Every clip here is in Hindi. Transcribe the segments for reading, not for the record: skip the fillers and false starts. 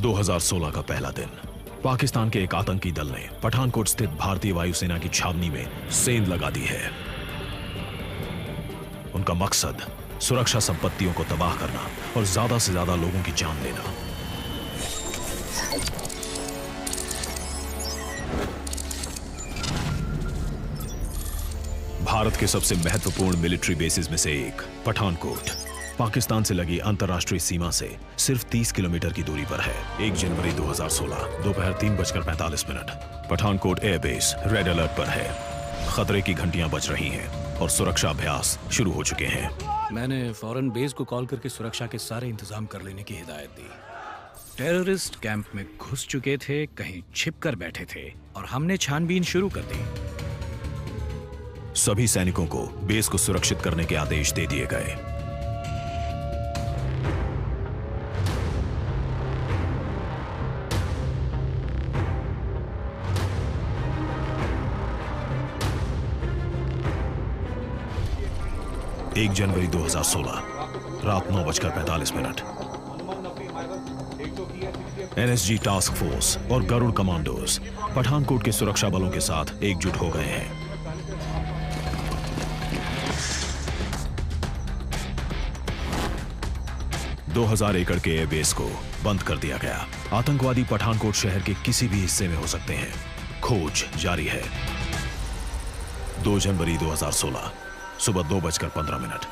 2016 का पहला दिन। पाकिस्तान के एक आतंकी दल ने पठानकोट स्थित भारतीय वायुसेना की छावनी में सेंध लगा दी है। उनका मकसद सुरक्षा संपत्तियों को तबाह करना और ज्यादा से ज्यादा लोगों की जान लेना। भारत के सबसे महत्वपूर्ण मिलिट्री बेसिस में से एक पठानकोट पाकिस्तान से लगी अंतर्राष्ट्रीय सीमा से सिर्फ 30 किलोमीटर की दूरी पर है। 1 जनवरी 2016 दोपहर 3:45 पठानकोट एयरबेस रेड अलर्ट पर है। खतरे की घंटियां बज रही हैं और सुरक्षा अभ्यास शुरू हो चुके हैं। मैंने फौरन बेस को कॉल करके सुरक्षा के सारे इंतजाम कर लेने की हिदायत दी। टेररिस्ट कैंप में घुस चुके थे, कहीं छिप कर बैठे थे और हमने छानबीन शुरू कर दी। सभी सैनिकों को बेस को सुरक्षित करने के आदेश दे दिए गए। एक जनवरी 2016 रात 9:45 एनएसजी टास्क फोर्स और गरुड़ कमांडोज पठानकोट के सुरक्षा बलों के साथ एकजुट हो गए हैं। 2000 एकड़ के एयरबेस को बंद कर दिया गया। आतंकवादी पठानकोट शहर के किसी भी हिस्से में हो सकते हैं। खोज जारी है। 2 जनवरी 2016 सुबह 2:15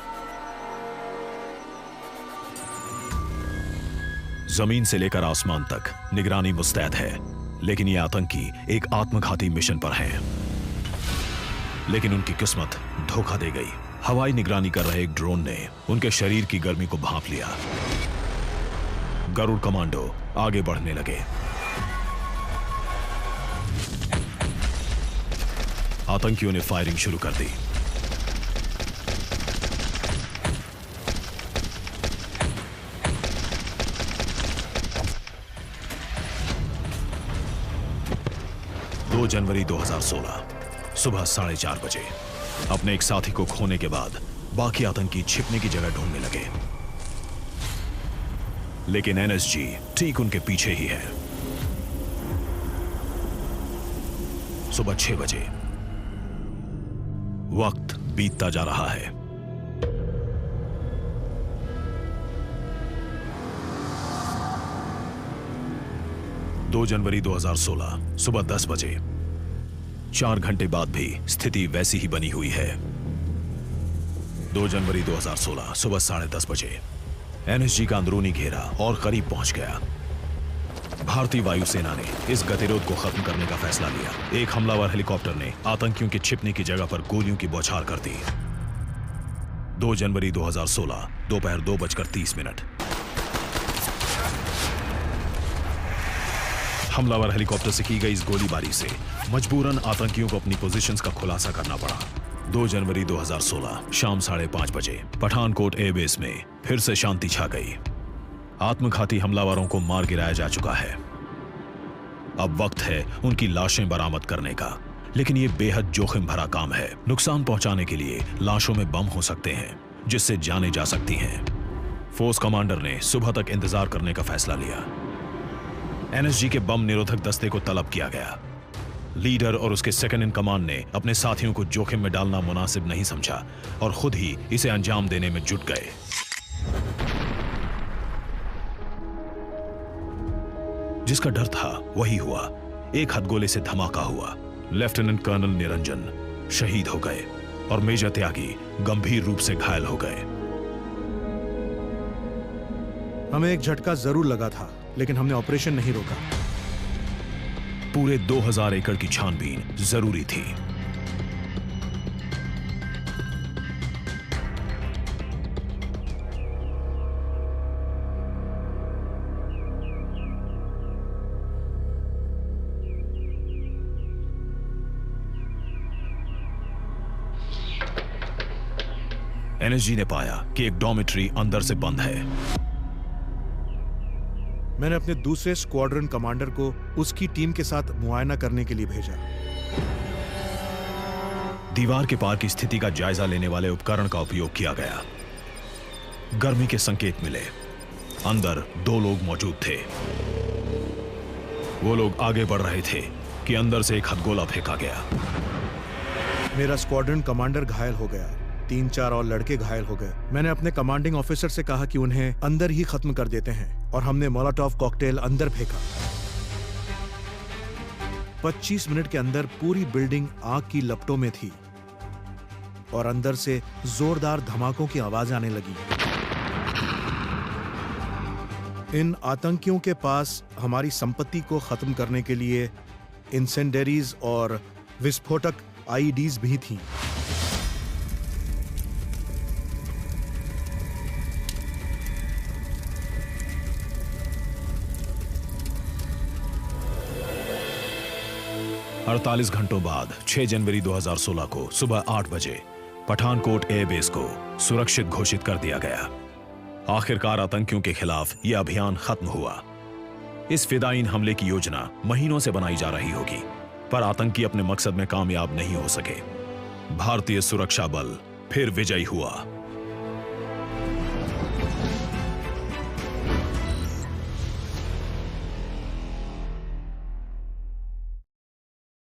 जमीन से लेकर आसमान तक निगरानी मुस्तैद है, लेकिन ये आतंकी एक आत्मघाती मिशन पर हैं। लेकिन उनकी किस्मत धोखा दे गई। हवाई निगरानी कर रहे एक ड्रोन ने उनके शरीर की गर्मी को भांप लिया। गरुड़ कमांडो आगे बढ़ने लगे। आतंकियों ने फायरिंग शुरू कर दी। जनवरी 2016 सुबह 4:30 अपने एक साथी को खोने के बाद बाकी आतंकी छिपने की जगह ढूंढने लगे, लेकिन एनएसजी ठीक उनके पीछे ही है। सुबह 6 बजे वक्त बीतता जा रहा है। दो जनवरी 2016 सुबह 10 बजे 4 घंटे बाद भी स्थिति वैसी ही बनी हुई है। 2 जनवरी 2016 सुबह 10:30 बजे एनएसजी का अंदरूनी घेरा और करीब पहुंच गया। भारतीय वायुसेना ने इस गतिरोध को खत्म करने का फैसला लिया। एक हमलावर हेलीकॉप्टर ने आतंकियों के छिपने की जगह पर गोलियों की बौछार कर दी। 2 जनवरी 2016 दोपहर 2:30 हमलावर हेलीकॉप्टर से की गई इस गोलीबारी से मजबूरन आतंकियों को अपनी पोजीशंस का खुलासा करना पड़ा। 2 जनवरी 2016 शाम 5:30 बजे पठानकोट एयरबेस में फिर से शांति छा गई। आत्मघाती हमलावरों को मार गिराया जा चुका है। अब वक्त है उनकी लाशें बरामद करने का, लेकिन यह बेहद जोखिम भरा काम है। नुकसान पहुंचाने के लिए लाशों में बम हो सकते हैं जिससे जानें जा सकती हैं। फोर्स कमांडर ने सुबह तक इंतजार करने का फैसला लिया। एनएसजी के बम निरोधक दस्ते को तलब किया गया। लीडर और उसके सेकंड इन कमांड ने अपने साथियों को जोखिम में डालना मुनासिब नहीं समझा और खुद ही इसे अंजाम देने में जुट गए। जिसका डर था वही हुआ। एक हथगोले से धमाका हुआ। लेफ्टिनेंट कर्नल निरंजन शहीद हो गए और मेजर त्यागी गंभीर रूप से घायल हो गए। हमें एक झटका जरूर लगा था, लेकिन हमने ऑपरेशन नहीं रोका। पूरे 2000 एकड़ की छानबीन जरूरी थी। एनएसजी ने पाया कि एक डॉर्मेट्री अंदर से बंद है। मैंने अपने दूसरे स्क्वाड्रन कमांडर को उसकी टीम के साथ मुआयना करने के लिए भेजा। दीवार के पार की स्थिति का जायजा लेने वाले उपकरण का उपयोग किया गया। गर्मी के संकेत मिले। अंदर 2 लोग मौजूद थे। वो लोग आगे बढ़ रहे थे कि अंदर से एक हथगोला फेंका गया। मेरा स्क्वाड्रन कमांडर घायल हो गया, 3-4 और लड़के घायल हो गए। मैंने अपने कमांडिंग ऑफिसर से कहा कि उन्हें अंदर ही खत्म कर देते हैं और हमने मोलोटोव कॉकटेल अंदर फेंका। 25 मिनट के अंदर पूरी बिल्डिंग आग की लपटों में थी और अंदर से जोरदार धमाकों की आवाज आने लगी। इन आतंकियों के पास हमारी संपत्ति को खत्म करने के लिए इंसेंडरीज और विस्फोटक आईईडीज भी थीं। अड़तालीस घंटों बाद 6 जनवरी 2016 को सुबह 8 बजे पठानकोट एयरबेस को सुरक्षित घोषित कर दिया गया। आखिरकार आतंकियों के खिलाफ यह अभियान खत्म हुआ। इस फिदायीन हमले की योजना महीनों से बनाई जा रही होगी, पर आतंकी अपने मकसद में कामयाब नहीं हो सके। भारतीय सुरक्षा बल फिर विजयी हुआ।